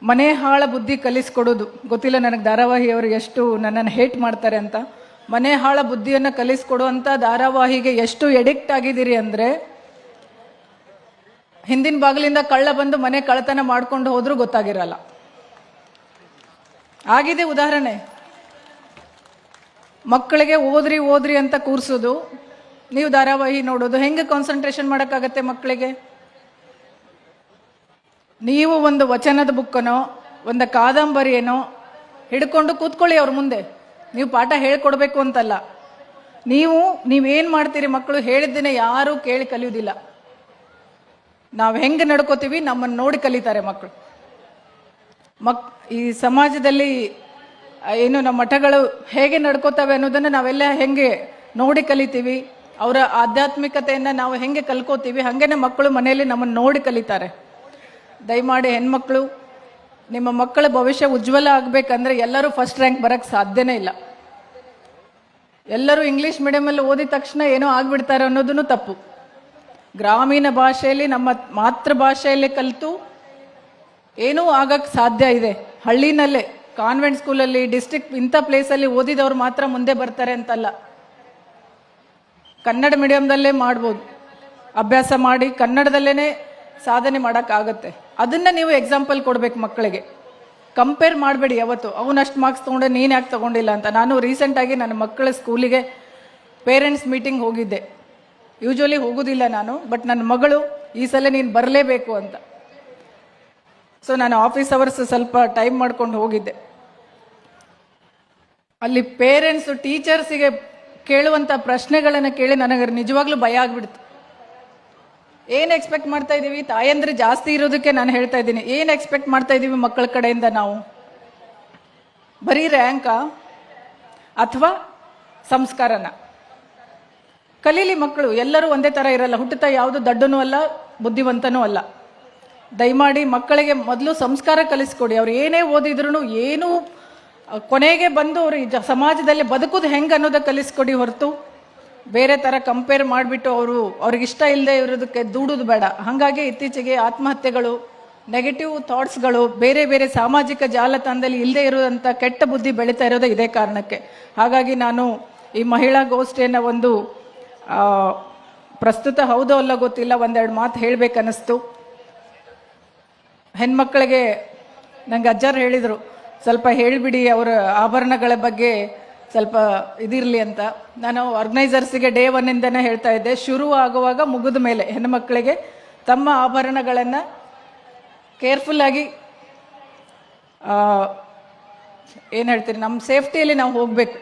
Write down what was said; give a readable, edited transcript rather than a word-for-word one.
ಮನೆ ಹಾಳ ಬುದ್ಧಿ ಕಲಿಸ್ಕೊಡೋದು. ಗೊತ್ತಿಲ್ಲ ನನಗೆ ಧಾರಾವಾಹಿಯವರು ಎಷ್ಟು ನನ್ನನ್ನು ಹೇಟ್ ಮಾಡ್ತಾರೆ ಅಂತ. ಮನೆ ಹಾಳ ಬುದ್ಧಿಯನ್ನು ಕಲಿಸ್ಕೊಡುವಂಥ ಧಾರಾವಾಹಿಗೆ ಎಷ್ಟು ಎಡಿಕ್ಟ್ ಆಗಿದ್ದೀರಿ ಅಂದರೆ, ಹಿಂದಿನ ಬಾಗಿಲಿಂದ ಕಳ್ಳ ಬಂದು ಮನೆ ಕಳ್ಳತನ ಮಾಡ್ಕೊಂಡು ಹೋದ್ರೂ ಗೊತ್ತಾಗಿರಲ್ಲ. ಆಗಿದೆ ಉದಾಹರಣೆ. ಮಕ್ಕಳಿಗೆ ಓದ್ರಿ ಅಂತ ಕೂರಿಸೋದು, ನೀವು ಧಾರಾವಾಹಿ ನೋಡೋದು. ಹೆಂಗೆ ಕಾನ್ಸಂಟ್ರೇಷನ್ ಮಾಡೋಕ್ಕಾಗತ್ತೆ ಮಕ್ಕಳಿಗೆ? ನೀವು ಒಂದು ವಚನದ ಬುಕ್ಕನೋ ಒಂದು ಕಾದಂಬರಿಯೇನೋ ಹಿಡ್ಕೊಂಡು ಕೂತ್ಕೊಳ್ಳಿ ಅವ್ರ ಮುಂದೆ. ನೀವು ಪಾಠ ಹೇಳ್ಕೊಡ್ಬೇಕು ಅಂತಲ್ಲ. ನೀವೇನು ಮಾಡ್ತೀರಿ? ಮಕ್ಕಳು ಹೇಳಿದ್ದನ್ನೇ ಯಾರೂ ಕೇಳಿ ಕಲಿಯೋದಿಲ್ಲ. ನಾವು ಹೆಂಗೆ ನಡ್ಕೋತೀವಿ ನಮ್ಮನ್ನು ನೋಡಿ ಕಲಿತಾರೆ ಮಕ್ಕಳು. ಈ ಸಮಾಜದಲ್ಲಿ ಏನು ನಮ್ಮ ಮಠಗಳು ಹೇಗೆ ನಡ್ಕೋತವೆ ಅನ್ನೋದನ್ನು ನಾವೆಲ್ಲ ಹೆಂಗೆ ನೋಡಿ ಕಲಿತೀವಿ, ಅವರ ಆಧ್ಯಾತ್ಮಿಕತೆಯನ್ನು ನಾವು ಹೆಂಗೆ ಕಲ್ಕೋತೀವಿ, ಹಾಗೇನೆ ಮಕ್ಕಳು ಮನೆಯಲ್ಲಿ ನಮ್ಮನ್ನು ನೋಡಿ ಕಲಿತಾರೆ. ದಯಮಾಡಿ ಹೆಣ್ಮಕ್ಳು, ನಿಮ್ಮ ಮಕ್ಕಳ ಭವಿಷ್ಯ ಉಜ್ವಲ ಆಗಬೇಕಂದ್ರೆ ಎಲ್ಲರೂ ಫಸ್ಟ್ ರ್ಯಾಂಕ್ ಬರೋಕ್ಕೆ ಸಾಧ್ಯನೇ ಇಲ್ಲ. ಎಲ್ಲರೂ ಇಂಗ್ಲೀಷ್ ಮೀಡಿಯಮಲ್ಲಿ ಓದಿದ ತಕ್ಷಣ ಏನೋ ಆಗಿಬಿಡ್ತಾರೆ ಅನ್ನೋದನ್ನು ತಪ್ಪು. ಗ್ರಾಮೀಣ ಭಾಷೆಯಲ್ಲಿ, ನಮ್ಮ ಮಾತೃಭಾಷೆಯಲ್ಲಿ ಕಲಿತು ಏನೂ ಆಗಕ್ಕೆ ಸಾಧ್ಯ ಇದೆ. ಹಳ್ಳಿನಲ್ಲೇ ಕಾನ್ವೆಂಟ್ ಸ್ಕೂಲಲ್ಲಿ, ಡಿಸ್ಟ್ರಿಕ್ಟ್ ಇಂಥ ಪ್ಲೇಸಲ್ಲಿ ಓದಿದವ್ರು ಮಾತ್ರ ಮುಂದೆ ಬರ್ತಾರೆ ಅಂತಲ್ಲ. ಕನ್ನಡ ಮೀಡಿಯಮ್ದಲ್ಲೇ ಮಾಡ್ಬೋದು. ಅಭ್ಯಾಸ ಮಾಡಿ ಕನ್ನಡದಲ್ಲೇ ಸಾಧನೆ ಮಾಡೋಕ್ಕಾಗತ್ತೆ. ಅದನ್ನು ನೀವು ಎಕ್ಸಾಂಪಲ್ ಕೊಡಬೇಕು ಮಕ್ಕಳಿಗೆ. ಕಂಪೇರ್ ಮಾಡಬೇಡಿ ಯಾವತ್ತು. ಅವನಷ್ಟು ಮಾರ್ಕ್ಸ್ ತೊಗೊಂಡೆ ನೀನು ಯಾಕೆ ತೊಗೊಂಡಿಲ್ಲ ಅಂತ. ನಾನು ರೀಸೆಂಟಾಗಿ ನನ್ನ ಮಕ್ಕಳ ಸ್ಕೂಲಿಗೆ ಪೇರೆಂಟ್ಸ್ ಮೀಟಿಂಗ್ ಹೋಗಿದ್ದೆ. ಯೂಶ್ವಲಿ ಹೋಗೋದಿಲ್ಲ ನಾನು, ಬಟ್ ನನ್ನ ಮಗಳು ಈ ಸಲ ನೀನು ಬರಲೇಬೇಕು ಅಂತ. ಸೊ ನಾನು ಆಫೀಸ್ ಅವರ್ಸ್ ಸ್ವಲ್ಪ ಟೈಮ್ ಮಾಡ್ಕೊಂಡು ಹೋಗಿದ್ದೆ. ಅಲ್ಲಿ ಪೇರೆಂಟ್ಸು ಟೀಚರ್ಸಿಗೆ ಕೇಳುವಂಥ ಪ್ರಶ್ನೆಗಳನ್ನು ಕೇಳಿ ನನಗೆ ನಿಜವಾಗ್ಲೂ ಭಯ ಆಗಿಬಿಡ್ತು. ಏನು ಎಕ್ಸ್ಪೆಕ್ಟ್ ಮಾಡ್ತಾ ಇದ್ದೀವಿ? ತಾಯಂದ್ರೆ ಜಾಸ್ತಿ ಇರೋದಕ್ಕೆ ನಾನು ಹೇಳ್ತಾ ಇದ್ದೀನಿ. ಏನು ಎಕ್ಸ್ಪೆಕ್ಟ್ ಮಾಡ್ತಾ ಇದ್ದೀವಿ ಮಕ್ಕಳ ಕಡೆಯಿಂದ ನಾವು? ಬರೀ ರ್ಯಾಂಕಾ ಅಥವಾ ಸಂಸ್ಕಾರನ? ಕಲೀಲಿ ಮಕ್ಕಳು. ಎಲ್ಲರೂ ಒಂದೇ ಥರ ಇರಲ್ಲ. ಹುಟ್ಟುತ್ತಾ ಯಾವುದು ದಡ್ಡನೂ ಅಲ್ಲ, ಬುದ್ಧಿವಂತನೂ ಅಲ್ಲ. ದಯಮಾಡಿ ಮಕ್ಕಳಿಗೆ ಮೊದಲು ಸಂಸ್ಕಾರ ಕಲಿಸ್ಕೊಡಿ. ಅವ್ರು ಏನೇ ಓದಿದ್ರು ಏನೂ ಕೊನೆಗೆ ಬಂದು ಅವರು ಸಮಾಜದಲ್ಲಿ ಬದುಕೋದು ಹೆಂಗೆ ಅನ್ನೋದ ಕಲಿಸ್ಕೊಡಿ ಹೊರತು ಬೇರೆ ಥರ ಕಂಪೇರ್ ಮಾಡಿಬಿಟ್ಟು ಅವ್ರಿಗಿಷ್ಟ ಇಲ್ಲದೆ ಇರೋದಕ್ಕೆ ದೂಡೋದು ಬೇಡ. ಹಾಗಾಗಿ ಇತ್ತೀಚೆಗೆ ಆತ್ಮಹತ್ಯೆಗಳು, ನೆಗೆಟಿವ್ ಥಾಟ್ಸ್ಗಳು, ಬೇರೆ ಬೇರೆ ಸಾಮಾಜಿಕ ಜಾಲತಾಣದಲ್ಲಿ ಇಲ್ಲದೆ ಇರುವಂಥ ಕೆಟ್ಟ ಬುದ್ಧಿ ಬೆಳೀತಾ ಇರೋದು ಇದೇ ಕಾರಣಕ್ಕೆ. ಹಾಗಾಗಿ ನಾನು ಈ ಮಹಿಳಾ ಗೋಷ್ಠಿಯನ್ನು ಒಂದು ಪ್ರಸ್ತುತ ಹೌದೋ ಅಲ್ಲ ಗೊತ್ತಿಲ್ಲ, ಒಂದೆರಡು ಮಾತು ಹೇಳಬೇಕನ್ನಿಸ್ತು. ಹೆಣ್ಮಕ್ಳಿಗೆ ನಂಗೆ ಅಜ್ಜರು ಹೇಳಿದರು, ಸ್ವಲ್ಪ ಹೇಳಿಬಿಡಿ ಅವರ ಆಭರಣಗಳ ಬಗ್ಗೆ ಸ್ವಲ್ಪ ಇದಿರಲಿ ಅಂತ. ನಾನು ಆರ್ಗನೈಸರ್ಸಿಗೆ ಡೇ 1 ಹೇಳ್ತಾ ಇದ್ದೆ, ಶುರು ಆಗುವಾಗ ಮುಗಿದ ಮೇಲೆ ಹೆಣ್ಣುಮಕ್ಕಳಿಗೆ ತಮ್ಮ ಆಭರಣಗಳನ್ನು ಕೇರ್ಫುಲ್ಲಾಗಿ ಏನು ಹೇಳ್ತೀರಿ, ನಮ್ಮ ಸೇಫ್ಟಿಯಲ್ಲಿ ನಾವು ಹೋಗಬೇಕು.